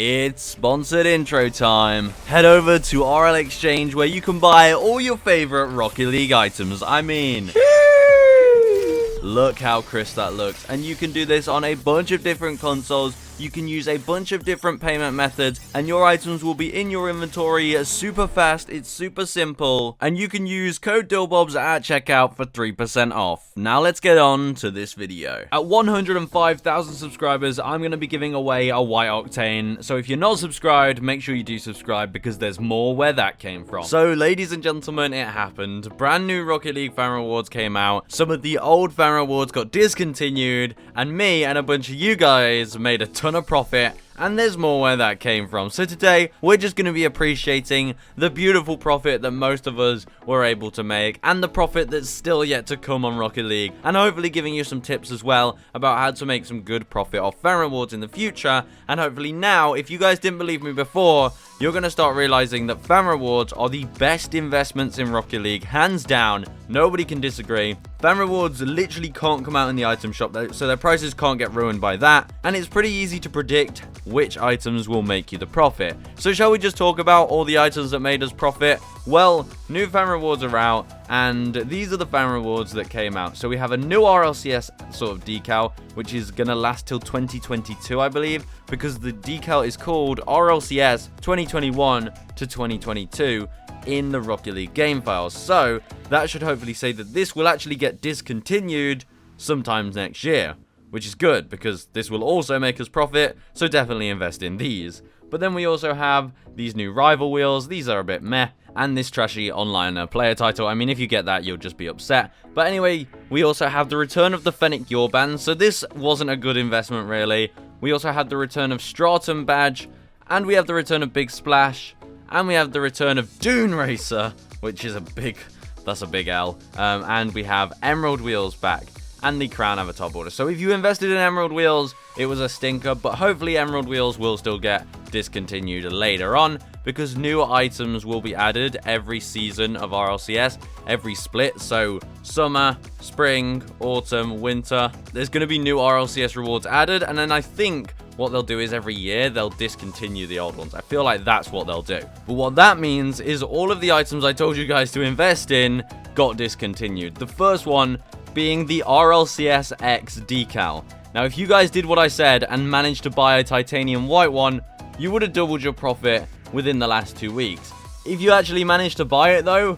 It's sponsored intro time. Head over to Rlcsx where you can buy all your favorite Rocket League items. I mean, look how crisp that looks. And you can do this on a bunch of different consoles. You can use a bunch of different payment methods, and your items will be in your inventory super fast. It's super simple, and you can use code DILLBOBS at checkout for 3% off. Now let's get on to this video. At 105,000 subscribers, I'm going to be giving away a white octane. So if you're not subscribed, make sure you do subscribe because there's more where that came from. So ladies and gentlemen, it happened. Brand new Rocket League fan rewards came out. Some of the old fan rewards got discontinued, and me and a bunch of you guys made a ton of profit, and there's more where that came from. So today we're just going to be appreciating the beautiful profit that most of us were able to make, and the profit that's still yet to come on Rocket League, and hopefully giving you some tips as well about how to make some good profit off fan rewards in the future. And hopefully now, if you guys didn't believe me before, you're going to start realizing that fan rewards are the best investments in Rocket League, hands down. Nobody can disagree. Fan rewards literally can't come out in the item shop, so their prices can't get ruined by that, and it's pretty easy to predict which items will make you the profit. So shall we just talk about all the items that made us profit? Well, new fan rewards are out, and these are the fan rewards that came out. So we have a new Rlcsx sort of decal, which is going to last till 2022, I believe, because the decal is called Rlcsx 2021 to 2022 in the Rocket League game files. So that should hopefully say that this will actually get discontinued sometimes next year, which is good because this will also make us profit, so definitely invest in these. But then we also have these new rival wheels. These are a bit meh, and this trashy online player title. I mean, if you get that, you'll just be upset. But anyway, we also have the return of the Fennec Your Band, so this wasn't a good investment really. We also had the return of Stratum badge, and we have the return of Big Splash, and we have the return of Dune Racer, which is that's a big L. And we have Emerald Wheels back, and the Crown Avatar border. So if you invested in Emerald Wheels, it was a stinker, but hopefully Emerald Wheels will still get discontinued later on, because new items will be added every season of Rlcsx, every split. So summer, spring, autumn, winter, there's going to be new Rlcsx rewards added, and then I think what they'll do is every year they'll discontinue the old ones. I feel like that's what they'll do. But what that means is all of the items I told you guys to invest in got discontinued. The first one being the Rlcsx Decal. Now, if you guys did what I said and managed to buy a titanium white one, you would have doubled your profit within the last 2 weeks. If you actually managed to buy it though,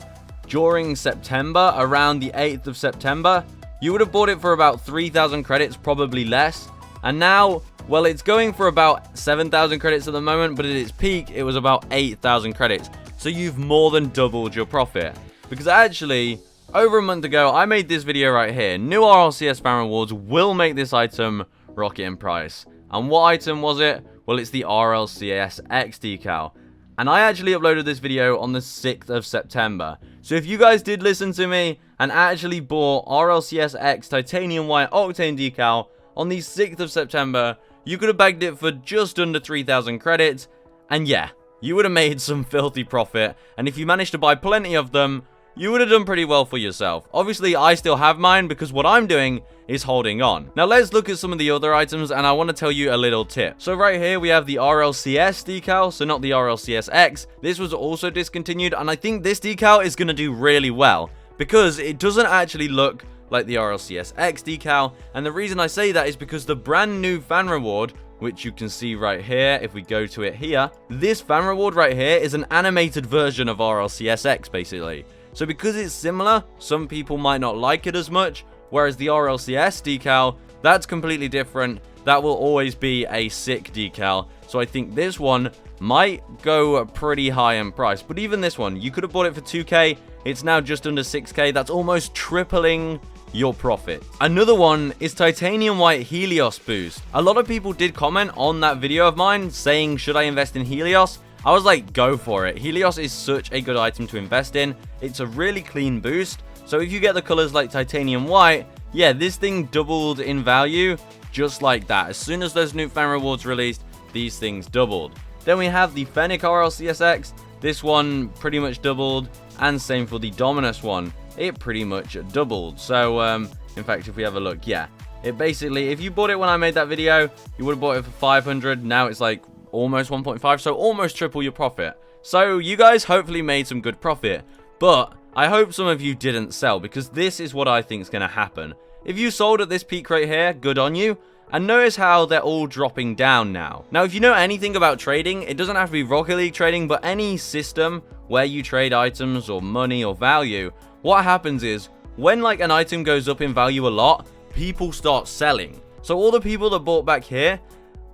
during September, around the 8th of September, you would have bought it for about 3,000 credits, probably less. And now, well, it's going for about 7,000 credits at the moment, but at its peak, it was about 8,000 credits. So you've more than doubled your profit. Because actually, over a month ago, I made this video right here. New Rlcsx fan rewards will make this item rocket in price. And what item was it? Well, it's the Rlcsx Decal. And I actually uploaded this video on the 6th of September. So if you guys did listen to me and actually bought Rlcsx Titanium White Octane Decal on the 6th of September, you could have bagged it for just under 3,000 credits. And yeah, you would have made some filthy profit. And if you managed to buy plenty of them, you would have done pretty well for yourself. Obviously, I still have mine because what I'm doing is holding on. Now, let's look at some of the other items, and I want to tell you a little tip. So right here, we have the Rlcsx decal, so not the Rlcsx. This was also discontinued, and I think this decal is going to do really well because it doesn't actually look like the Rlcsx decal. And the reason I say that is because the brand new fan reward, which you can see right here, if we go to it here, this fan reward right here is an animated version of Rlcsx, basically. So because it's similar, some people might not like it as much, whereas the Rlcsx decal, that's completely different. That will always be a sick decal. So I think this one might go pretty high in price. But even this one, you could have bought it for 2k. It's now just under 6k. That's almost tripling your profit. Another one is Titanium White Helios Boost. A lot of people did comment on that video of mine saying, should I invest in Helios? I was like, go for it. Helios is such a good item to invest in. It's a really clean boost. So if you get the colors like Titanium White, yeah, this thing doubled in value just like that. As soon as those new fan rewards released, these things doubled. Then we have the Fennec Rlcsx. This one pretty much doubled, and same for the Dominus one. It pretty much doubled. So, in fact, if we have a look, yeah. It basically, if you bought it when I made that video, you would have bought it for 500. Now it's like almost 1.5, so almost triple your profit. So you guys hopefully made some good profit, but I hope some of you didn't sell, because this is what I think is going to happen. If you sold at this peak right here, good on you. And notice how they're all dropping down now. Now, if you know anything about trading, it doesn't have to be Rocket League trading, but any system where you trade items or money or value, what happens is when like an item goes up in value a lot, people start selling. So all the people that bought back here,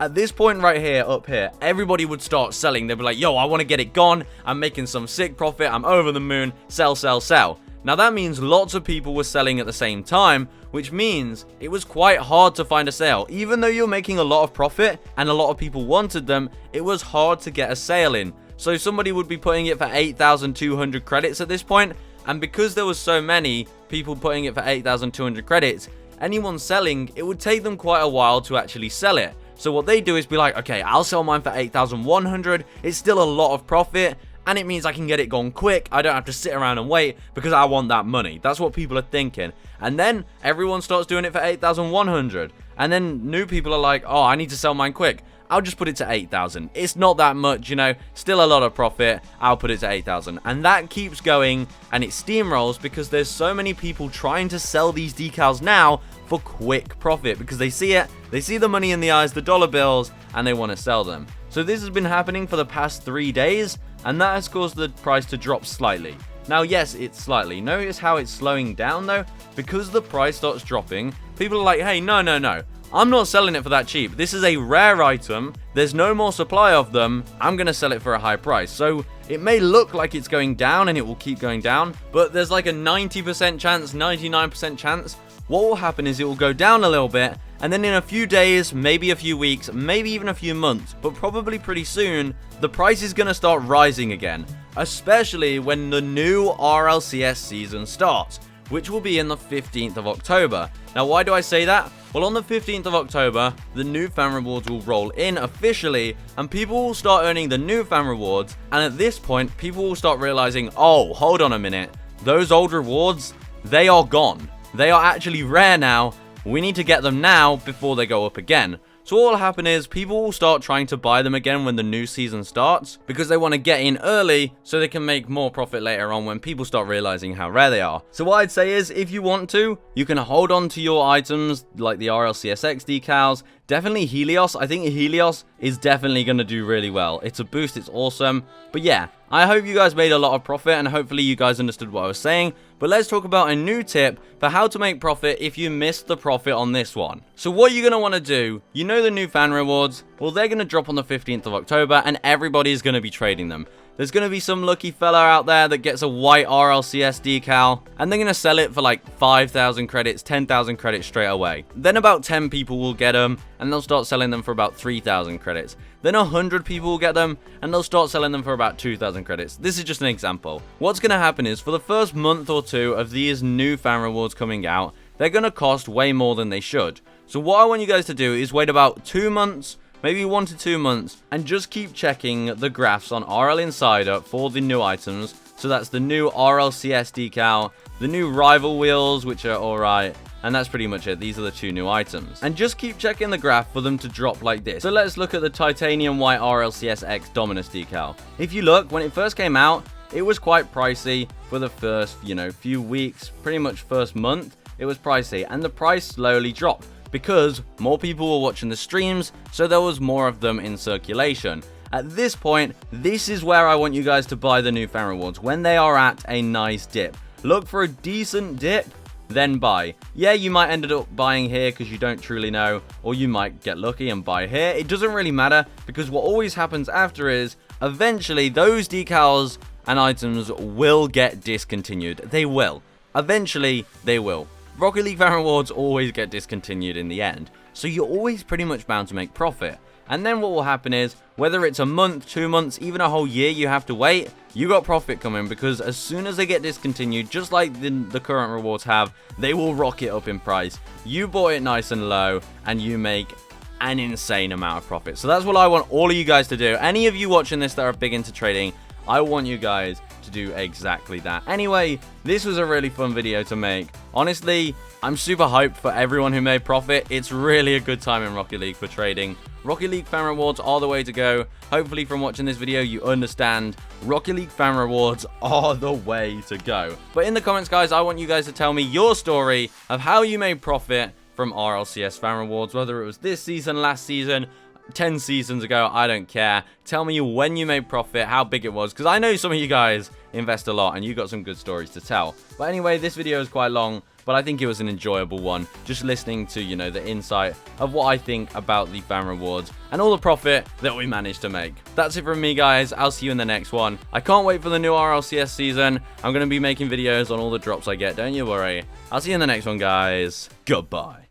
at this point right here, up here, everybody would start selling. They'd be like, yo, I want to get it gone. I'm making some sick profit. I'm over the moon. Sell, sell, sell. Now that means lots of people were selling at the same time, which means it was quite hard to find a sale. Even though you're making a lot of profit and a lot of people wanted them, it was hard to get a sale in. So somebody would be putting it for 8,200 credits at this point, and because there was so many people putting it for 8,200 credits, anyone selling, it would take them quite a while to actually sell it. So what they do is be like, okay, I'll sell mine for 8,100. It's still a lot of profit, and it means I can get it gone quick. I don't have to sit around and wait because I want that money. That's what people are thinking. And then everyone starts doing it for 8,100. And then new people are like, oh, I need to sell mine quick. I'll just put it to 8,000. It's not that much, you know, still a lot of profit. I'll put it to 8,000. And that keeps going, and it steamrolls because there's so many people trying to sell these decals now for quick profit because they see it, they see the money in the eyes, the dollar bills, and they want to sell them. So this has been happening for the past 3 days, and that has caused the price to drop slightly. Now, yes, it's slightly. Notice how it's slowing down, though? Because the price starts dropping, people are like, hey, no. I'm not selling it for that cheap. This is a rare item. There's no more supply of them. I'm going to sell it for a high price. So it may look like it's going down, and it will keep going down, but there's like a 90% chance, 99% chance. What will happen is it will go down a little bit, and then in a few days, maybe a few weeks, maybe even a few months, but probably pretty soon, the price is going to start rising again, especially when the new Rlcsx season starts, which will be in the 15th of October. Now, why do I say that? Well, on the 15th of October, the new fan rewards will roll in officially, and people will start earning the new fan rewards, and at this point, people will start realizing, oh, hold on a minute, those old rewards, they are gone. They are actually rare now. We need to get them now before they go up again. So what will happen is people will start trying to buy them again when the new season starts because they want to get in early so they can make more profit later on when people start realizing how rare they are. So what I'd say is if you want to, you can hold on to your items like the Rlcsx decals. Definitely Helios. I think Helios is definitely going to do really well. It's a boost. It's awesome. But yeah, I hope you guys made a lot of profit and hopefully you guys understood what I was saying. But let's talk about a new tip for how to make profit if you missed the profit on this one. So what you're going to want to do, you know the new fan rewards? Well, they're going to drop on the 15th of October and everybody's going to be trading them. There's going to be some lucky fella out there that gets a white Rlcsx decal, and they're going to sell it for like 5,000 credits, 10,000 credits straight away. Then about 10 people will get them, and they'll start selling them for about 3,000 credits. Then 100 people will get them, and they'll start selling them for about 2,000 credits. This is just an example. What's going to happen is, for the first month or two of these new fan rewards coming out, they're going to cost way more than they should. So what I want you guys to do is wait about 2 months, maybe 1 to 2 months, and just keep checking the graphs on RL Insider for the new items. So that's the new Rlcsx decal, the new rival wheels, which are alright, and that's pretty much it. These are the 2 new items. And just keep checking the graph for them to drop like this. So let's look at the titanium white Rlcsx Dominus decal. If you look, when it first came out, it was quite pricey for the first, few weeks, pretty much first month. It was pricey, and the price slowly dropped because more people were watching the streams, so there was more of them in circulation. At this point, this is where I want you guys to buy the new fan rewards, when they are at a nice dip. Look for a decent dip, then buy. Yeah, you might end up buying here because you don't truly know, or you might get lucky and buy here. It doesn't really matter, because what always happens after is, eventually, those decals and items will get discontinued. They will. Eventually, they will. Rocket League fan rewards always get discontinued in the end, so you're always pretty much bound to make profit. And then what will happen is, whether it's a month, 2 months, even a whole year you have to wait, you got profit coming, because as soon as they get discontinued, just like the current rewards have, they will rocket up in price. You bought it nice and low, and you make an insane amount of profit. So that's what I want all of you guys to do. Any of you watching this that are big into trading, I want you guys to do exactly that. Anyway, this was a really fun video to make. Honestly, I'm super hyped for everyone who made profit. It's really a good time in Rocket League for trading. Rocket League fan rewards are the way to go. Hopefully from watching this video you understand Rocket League fan rewards are the way to go. But in the comments, guys, I want you guys to tell me your story of how you made profit from Rlcsx fan rewards, whether it was this season, last season, 10 seasons ago, I don't care. Tell me when you made profit, how big it was, because I know some of you guys invest a lot and you got some good stories to tell. But anyway, this video is quite long, but I think it was an enjoyable one, just listening to, you know, the insight of what I think about the fan rewards and all the profit that we managed to make. That's it from me, guys. I'll see you in the next one. I can't wait for the new Rlcsx season. I'm going to be making videos on all the drops I get, don't you worry. I'll see you in the next one, guys. Goodbye.